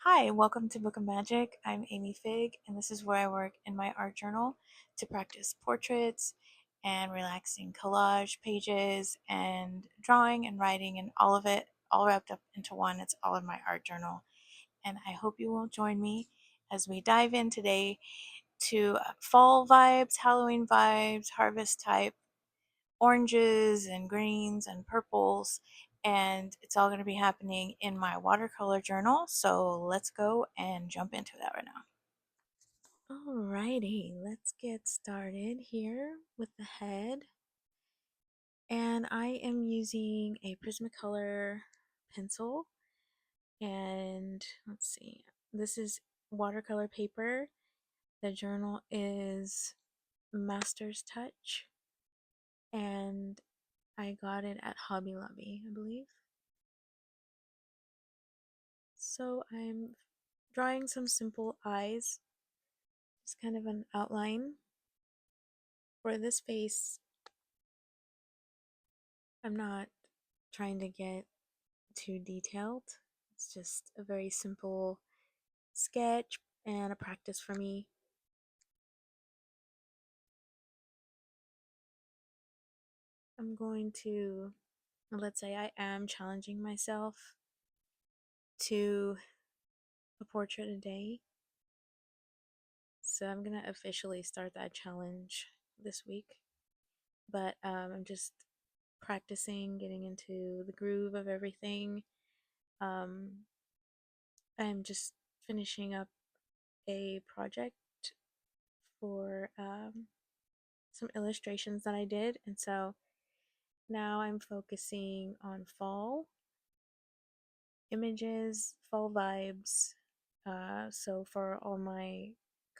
Hi, welcome to Book of Magic. I'm Amy Fig, and this is where I work in my art journal to practice portraits and relaxing collage pages and drawing and writing and all of it all wrapped up into one. It's all in my art journal. And I hope you will join me as we dive in today to fall vibes, Halloween vibes, harvest type oranges and greens and purples, and it's all going to be happening in my watercolor journal. So let's go and jump into that right now. Alrighty, let's get started here with the head. And I am using a Prismacolor pencil, and let's see, this is watercolor paper. The journal is Master's Touch, and I got it at Hobby Lobby, I believe. So I'm drawing some simple eyes, just kind of an outline. For this face, I'm not trying to get too detailed. It's just a very simple sketch and a practice for me. I'm going to, let's say I am challenging myself to a portrait a day. So I'm going to officially start that challenge this week. But I'm just practicing, getting into the groove of everything. Um, I'm just finishing up a project for some illustrations that I did, and so now I'm focusing on fall images, fall vibes. So for all my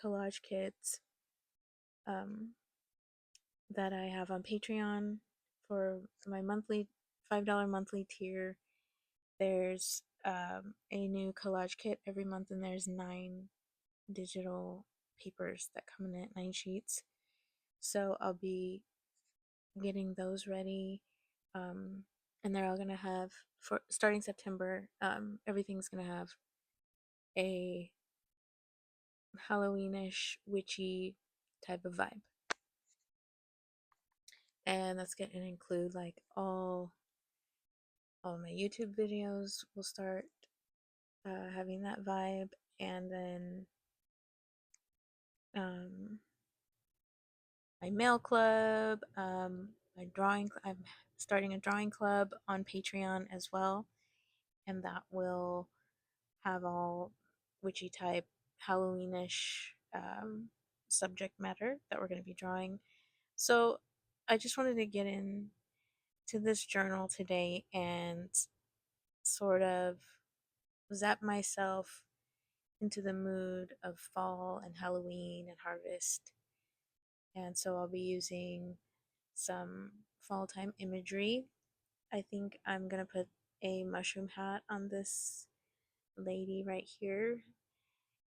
collage kits um, that I have on Patreon for my monthly $5 monthly tier, there's a new collage kit every month, and there's 9 digital papers that come in it, 9 sheets. So I'll be getting those ready. Um, and they're all gonna have, for starting September, everything's gonna have a Halloweenish, witchy type of vibe. And that's gonna include like all my YouTube videos will start having that vibe, and then um, my mail club, my drawing. I'm starting a drawing club on Patreon as well, and that will have all witchy type, Halloweenish subject matter that we're going to be drawing. So I just wanted to get into this journal today and sort of zap myself into the mood of fall and Halloween and harvest. And so I'll be using some fall time imagery. I think I'm gonna put a mushroom hat on this lady right here.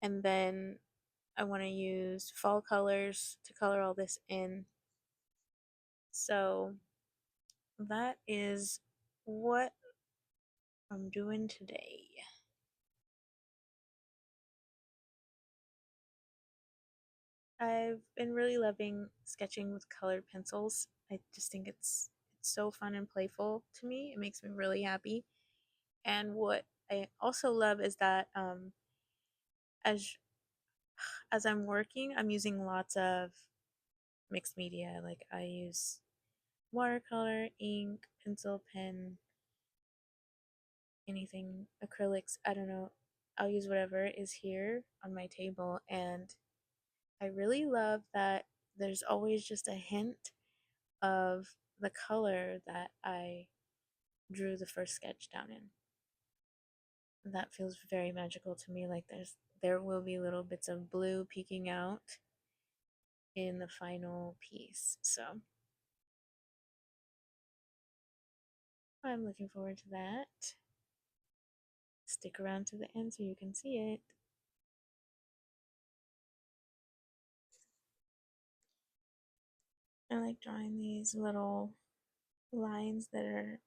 And then I want to use fall colors to color all this in. So that is what I'm doing today. I've been really loving sketching with colored pencils. I just think it's so fun and playful to me. It makes me really happy. And what I also love is that as as I'm working, I'm using lots of mixed media. Like I use watercolor, ink, pencil, pen, anything, acrylics, I don't know. I'll use whatever is here on my table, and I really love that there's always just a hint of the color that I drew the first sketch down in. That feels very magical to me. Like there will be little bits of blue peeking out in the final piece. So I'm looking forward to that. Stick around to the end so you can see it. I like drawing these little lines that are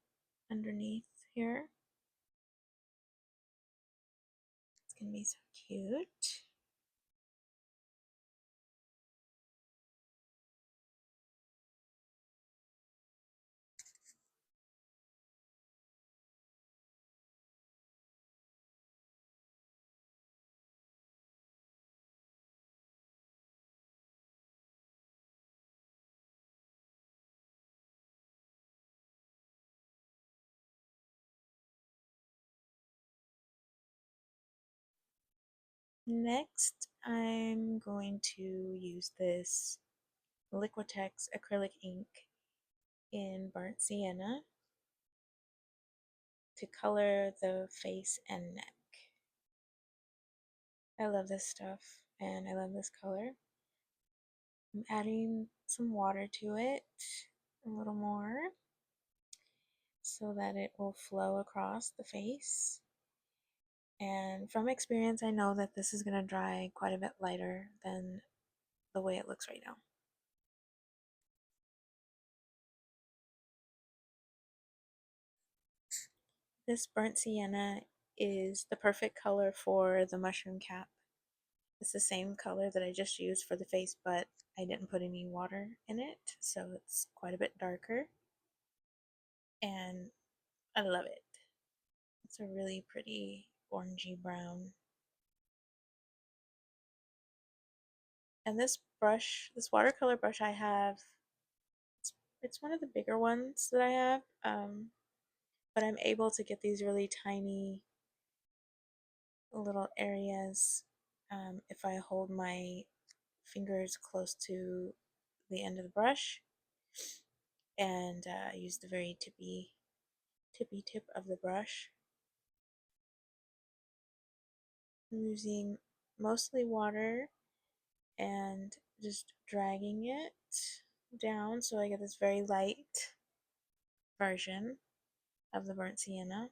underneath here. It's gonna be so cute. Next, I'm going to use this Liquitex acrylic ink in burnt sienna to color the face and neck. I love this stuff and I love this color. I'm adding some water to it, a little more, so that it will flow across the face. And from experience, I know that this is going to dry quite a bit lighter than the way it looks right now. This burnt sienna is the perfect color for the mushroom cap. It's the same color that I just used for the face, but I didn't put any water in it, so it's quite a bit darker. And I love it. It's a really pretty orangey brown. And this brush, this watercolor brush I have, it's one of the bigger ones that I have, but I'm able to get these really tiny little areas if I hold my fingers close to the end of the brush and use the very tippy tip of the brush. I'm using mostly water and just dragging it down so I get this very light version of the burnt sienna.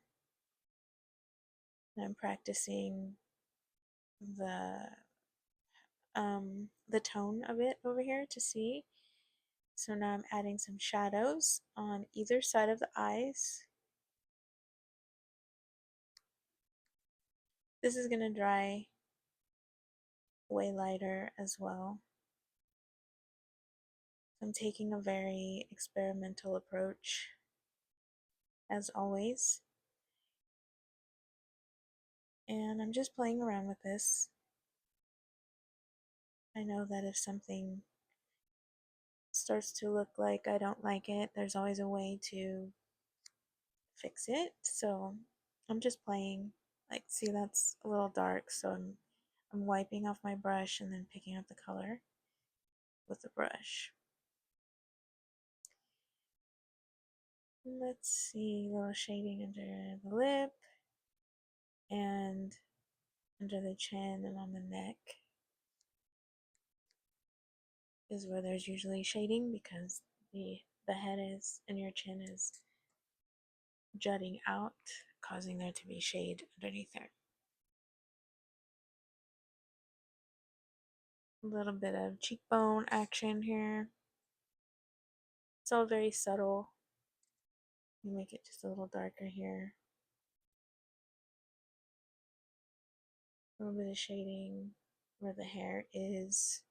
And I'm practicing the the tone of it over here to see. So now I'm adding some shadows on either side of the eyes. This is going to dry way lighter as well. I'm taking a very experimental approach as always. And I'm just playing around with this. I know that if something starts to look like I don't like it, there's always a way to fix it. So I'm just playing. Like, see, that's a little dark, so I'm wiping off my brush and then picking up the color with the brush. Let's see, a little shading under the lip and under the chin and on the neck is where there's usually shading because the head is and your chin is jutting out, causing there to be shade underneath there. A little bit of cheekbone action here. It's all very subtle. You make it just a little darker here. A little bit of shading where the hair is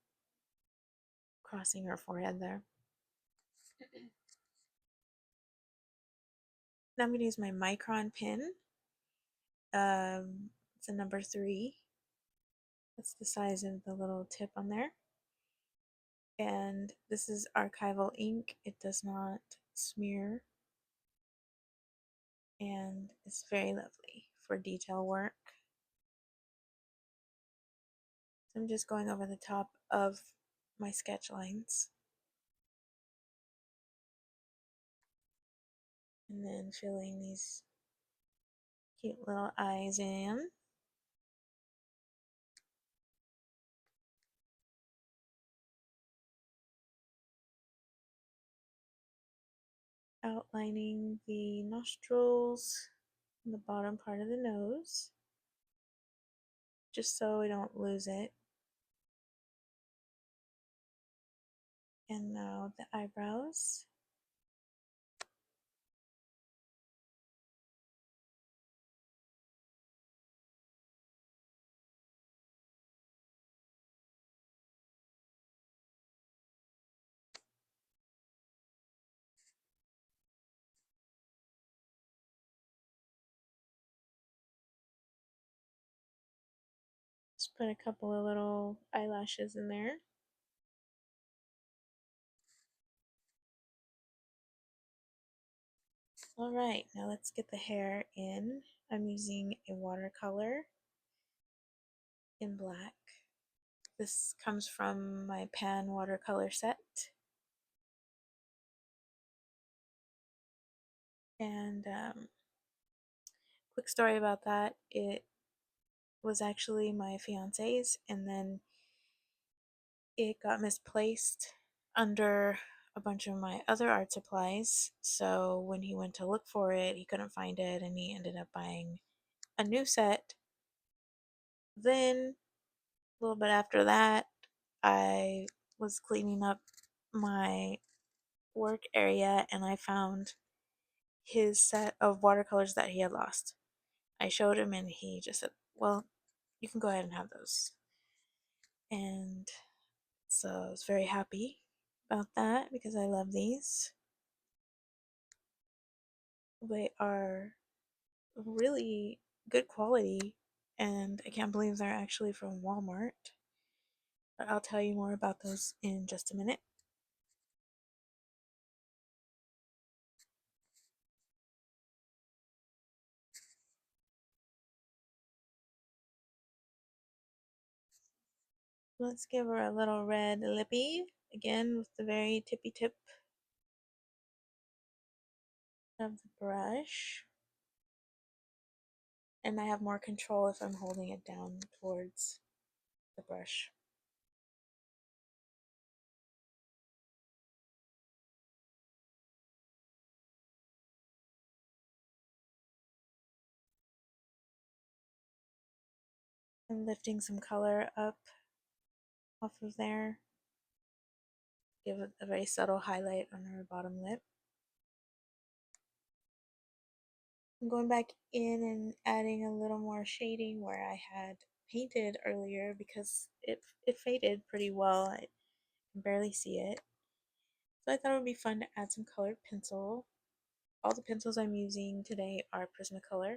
crossing her forehead there. Now I'm going to use my micron pen. It's a number 3. That's the size of the little tip on there. And this is archival ink. It does not smear. And it's very lovely for detail work. So I'm just going over the top of my sketch lines. And then filling these cute little eyes in. Outlining the nostrils and the bottom part of the nose, just so we don't lose it. And now the eyebrows. Just put a couple of little eyelashes in there. All right, now let's get the hair in. I'm using a watercolor in black. This comes from my pan watercolor set. And quick story about that, it was actually my fiance's, and then it got misplaced under a bunch of my other art supplies. So when he went to look for it, he couldn't find it, and he ended up buying a new set. Then, a little bit after that, I was cleaning up my work area and I found his set of watercolors that he had lost. I showed him and he just said, "Well, you can go ahead and have those." And so I was very happy about that because I love these. They are really good quality and I can't believe they're actually from Walmart. But I'll tell you more about those in just a minute. Let's give her a little red lippy again with the very tippy tip of the brush. And I have more control if I'm holding it down towards the brush. I'm lifting some color up off of there. Give it a very subtle highlight on her bottom lip. I'm going back in and adding a little more shading where I had painted earlier because it faded pretty well. I can barely see it. So I thought it would be fun to add some colored pencil. All the pencils I'm using today are Prismacolor.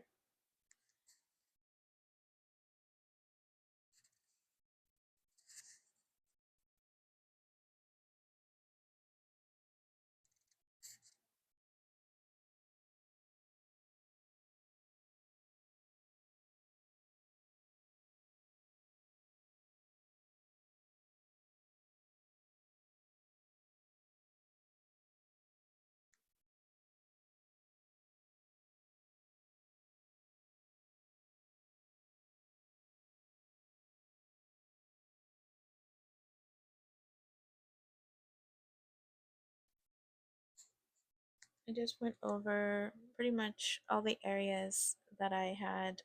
I just went over pretty much all the areas that I had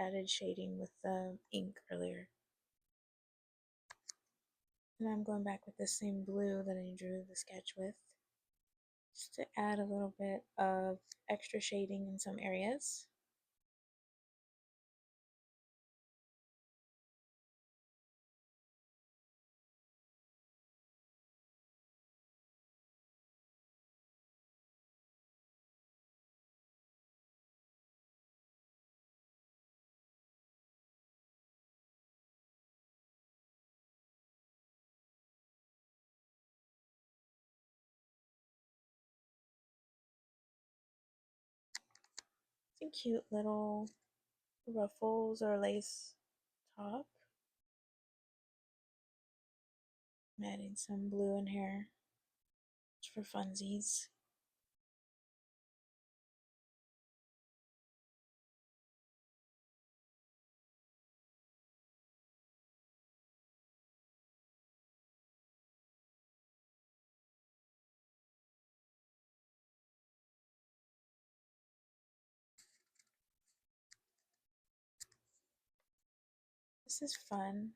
added shading with the ink earlier. And I'm going back with the same blue that I drew the sketch with, just to add a little bit of extra shading in some areas. Some cute little ruffles or lace top. I'm adding some blue in here just for funsies. This is fun.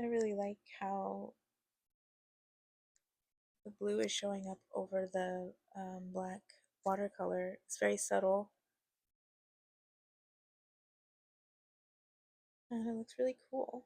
I really like how the blue is showing up over the black watercolor. It's very subtle and it looks really cool.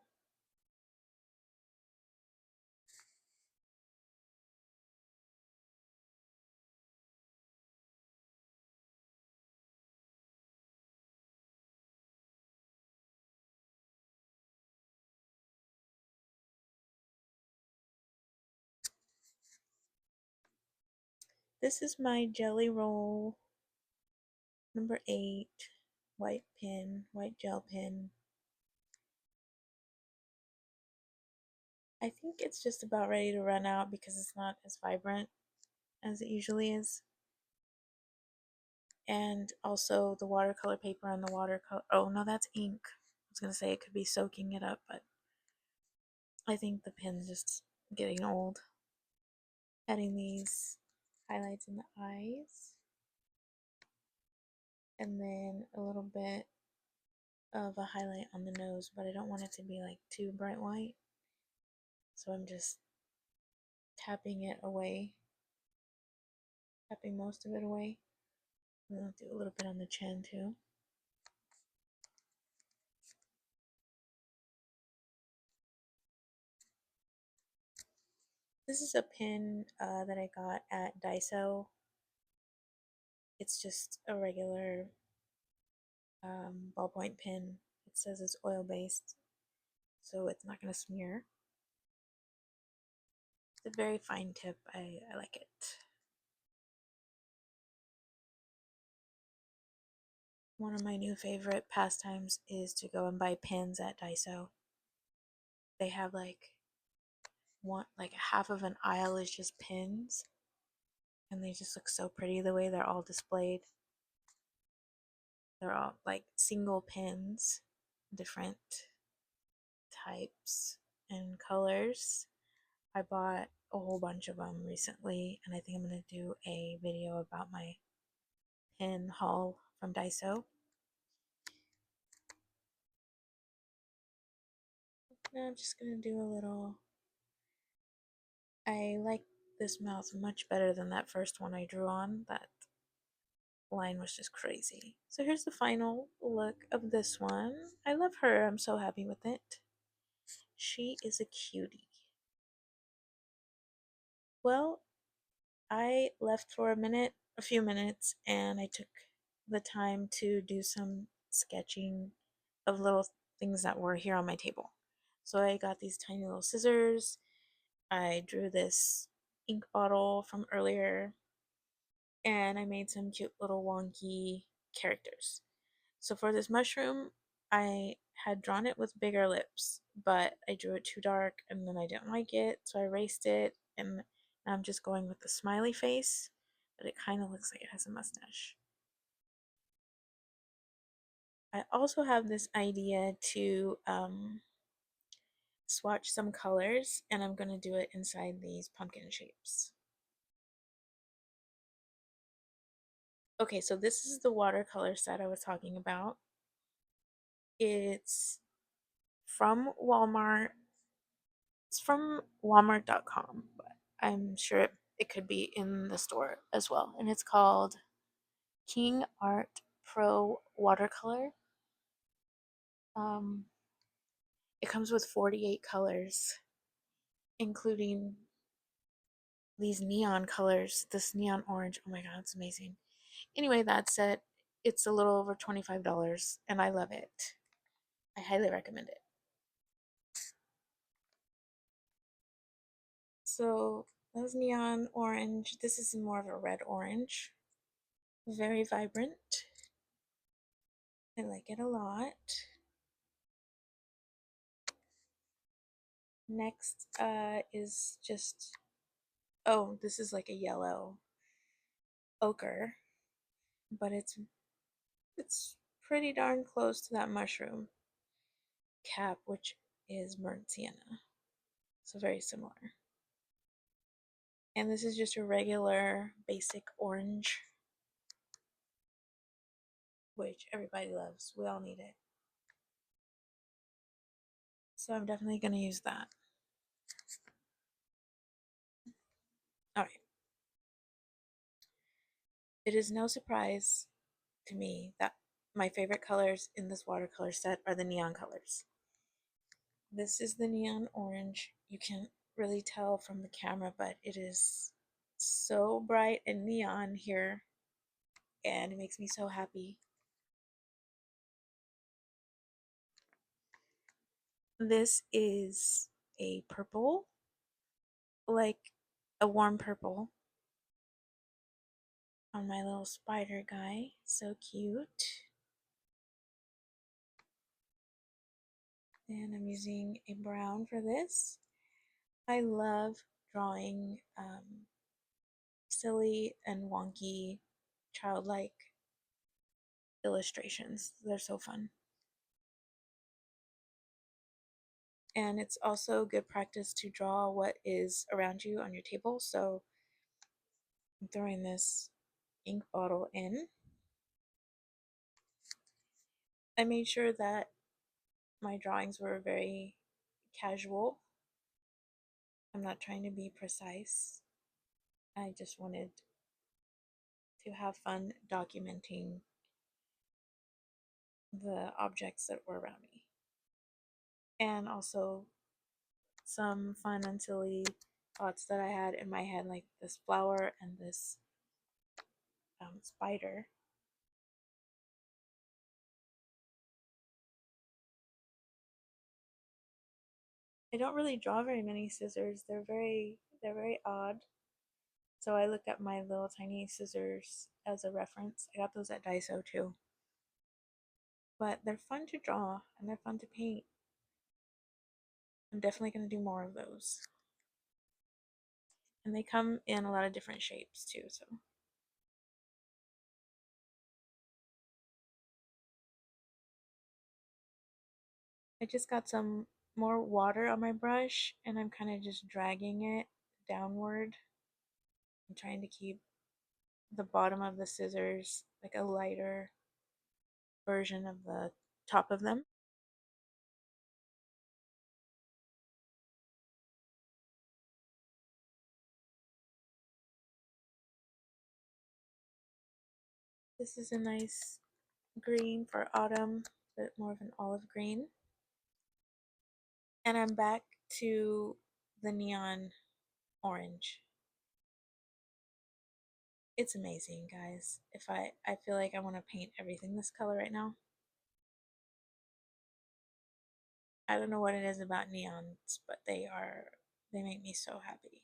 This is my Jelly Roll number 8 white pen, white gel pen. I think it's just about ready to run out because it's not as vibrant as it usually is. And also the watercolor paper on the watercolor. Oh no, that's ink. I was gonna say it could be soaking it up, but I think the pen's just getting old. Adding these highlights in the eyes, and then a little bit of a highlight on the nose, but I don't want it to be like too bright white. So I'm just tapping it away, tapping most of it away. And I'll do a little bit on the chin too. This is a pen that I got at Daiso. It's just a regular ballpoint pen. It says it's oil based, so it's not going to smear. It's a very fine tip. I like it. One of my new favorite pastimes is to go and buy pins at Daiso. They have like half of an aisle is just pins, and they just look so pretty the way they're all displayed. They're all like single pins, different types and colors. I bought a whole bunch of them recently, and I think I'm going to do a video about my pin haul from Daiso. Now I'm just going to do a little. I like this mouth much better than that first one I drew on. That line was just crazy. So here's the final look of this one. I love her. I'm so happy with it. She is a cutie. Well, I left for a few minutes, and I took the time to do some sketching of little things that were here on my table. So I got these tiny little scissors. I drew this ink bottle from earlier, and I made some cute little wonky characters. So for this mushroom, I had drawn it with bigger lips, but I drew it too dark and then I didn't like it, so I erased it, and now I'm just going with the smiley face, but it kind of looks like it has a mustache. I also have this idea to swatch some colors, and I'm going to do it inside these pumpkin shapes. Okay, so this is the watercolor set I was talking about. It's from Walmart. It's from Walmart.com, but I'm sure it could be in the store as well. And it's called King Art Pro Watercolor. Um, it comes with 48 colors, including these neon colors. This neon orange. Oh my god, it's amazing. Anyway, that said, it's a little over $25, and I love it. I highly recommend it. So that was neon orange. This is more of a red orange. Very vibrant. I like it a lot. Next is just, oh, this is like a yellow ochre, but it's pretty darn close to that mushroom cap, which is burnt sienna. So very similar. And this is just a regular basic orange, which everybody loves. We all need it. So I'm definitely going to use that. All right. It is no surprise to me that my favorite colors in this watercolor set are the neon colors. This is the neon orange. You can't really tell from the camera, but it is so bright and neon here, and it makes me so happy. This is a purple, like a warm purple. on my little spider guy. So cute. And I'm using a brown for this. I love drawing silly and wonky, childlike illustrations. They're so fun. And it's also good practice to draw what is around you on your table. So I'm throwing this ink bottle in. I made sure that my drawings were very casual. I'm not trying to be precise. I just wanted to have fun documenting the objects that were around me. And also some fun and silly thoughts that I had in my head, like this flower and this spider. I don't really draw very many scissors. They're very odd. So I looked at my little tiny scissors as a reference. I got those at Daiso too. But they're fun to draw and they're fun to paint. I'm definitely going to do more of those. And they come in a lot of different shapes too, so I just got some more water on my brush and I'm kind of just dragging it downward. I'm trying to keep the bottom of the scissors like a lighter version of the top of them. This is a nice green for autumn, but more of an olive green. And I'm back to the neon orange. It's amazing, guys. I feel like I want to paint everything this color right now. I don't know what it is about neons, but they make me so happy.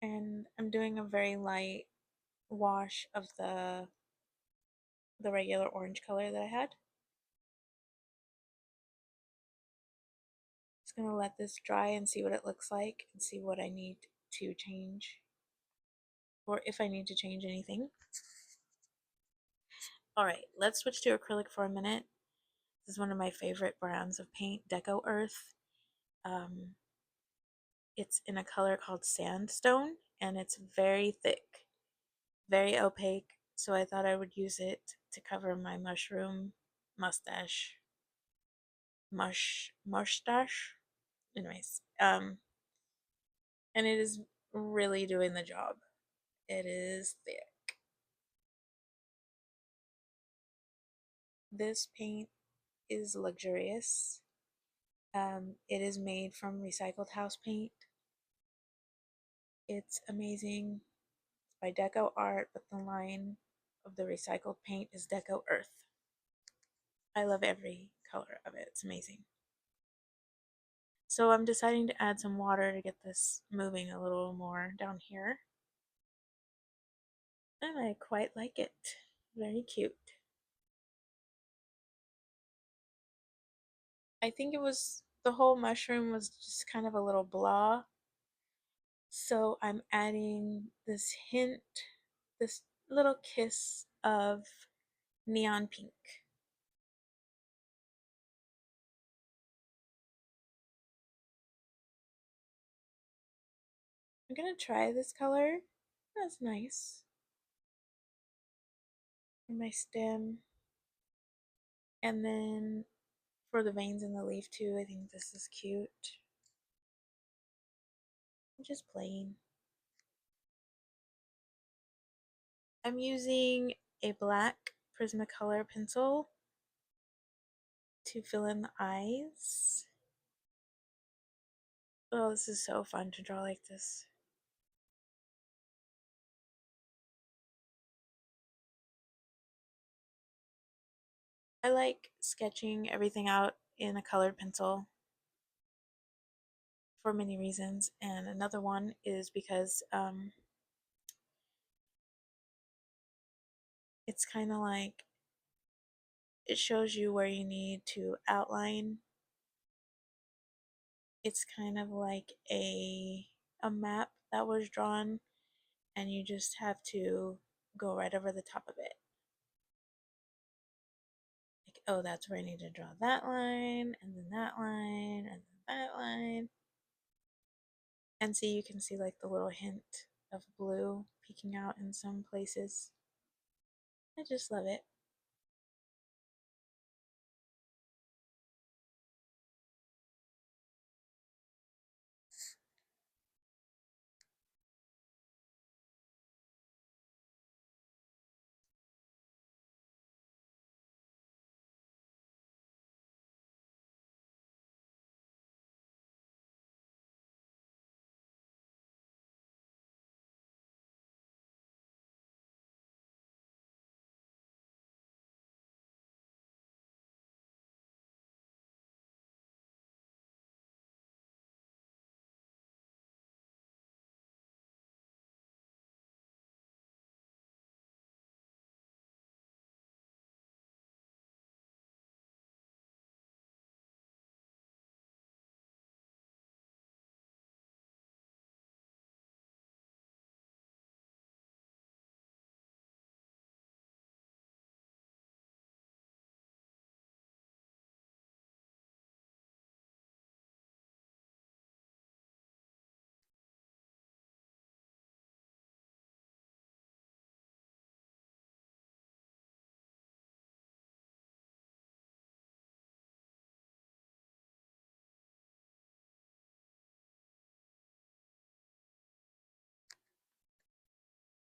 And I'm doing a very light wash of the regular orange color that I had. Just gonna let this dry and see what it looks like and see what I need to change or if I need to change anything. Alright, let's switch to acrylic for a minute. This is one of my favorite brands of paint, Deco Earth. Um, it's in a color called Sandstone and it's very thick, very opaque. So I thought I would use it to cover my mushroom mustache. Mustache? Anyways, and it is really doing the job. It is thick. This paint is luxurious. It is made from recycled house paint. It's amazing. It's by Deco Art, but the line of the recycled paint is Deco Earth. I love every color of it. It's amazing. So I'm deciding to add some water to get this moving a little more down here. And I quite like it. Very cute. I think it was the whole mushroom was just kind of a little blah. So I'm adding this hint, this little kiss of neon pink. I'm gonna try this color. That's nice. For my stem. And then for the veins in the leaf too, I think this is cute. I'm just playing. I'm using a black Prismacolor pencil to fill in the eyes. Oh, this is so fun to draw like this. I like sketching everything out in a colored pencil for many reasons, and another one is because It's kind of like it shows you where you need to outline. It's kind of like a map that was drawn and you just have to go right over the top of it. Like, oh, that's where I need to draw that line, and then that line, and then that line. And see, you can see like the little hint of blue peeking out in some places. I just love it.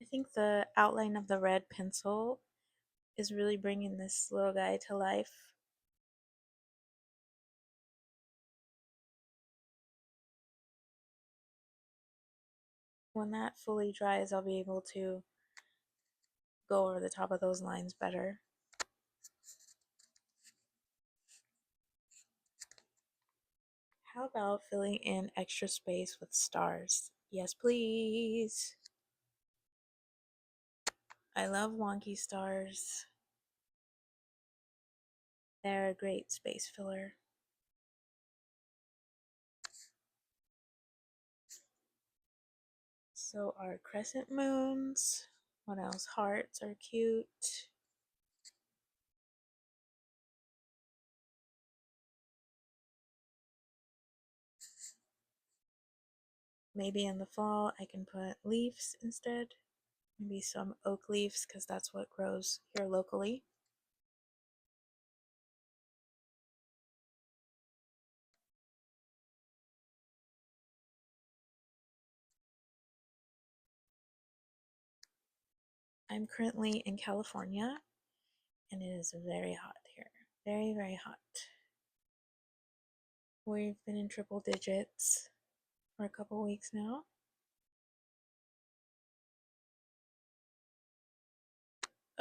I think the outline of the red pencil is really bringing this little guy to life. When that fully dries, I'll be able to go over the top of those lines better. How about filling in extra space with stars? Yes, please. I love wonky stars. They're a great space filler. So our crescent moons. What else? Hearts are cute. Maybe in the fall I can put leaves instead. Maybe some oak leaves because that's what grows here locally. I'm currently in California and it is very hot here. Very, very hot. We've been in triple digits for a couple weeks now.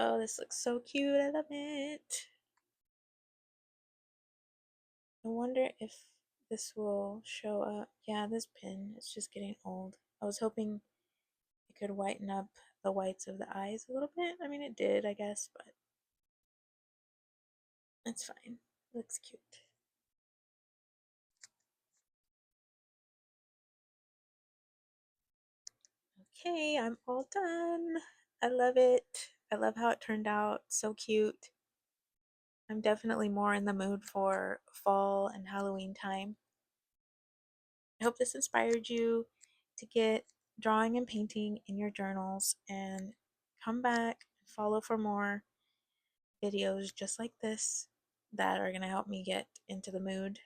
Oh, this looks so cute. I love it. I wonder if this will show up. Yeah, this pin is just getting old. I was hoping it could whiten up the whites of the eyes a little bit. I mean, it did, I guess, but it's fine. It looks cute. Okay, I'm all done. I love it. I love how it turned out. So cute. I'm definitely more in the mood for fall and Halloween time. I hope this inspired you to get drawing and painting in your journals and come back and follow for more videos just like this that are going to help me get into the mood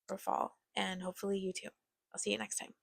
for fall and hopefully you too. I'll see you next time.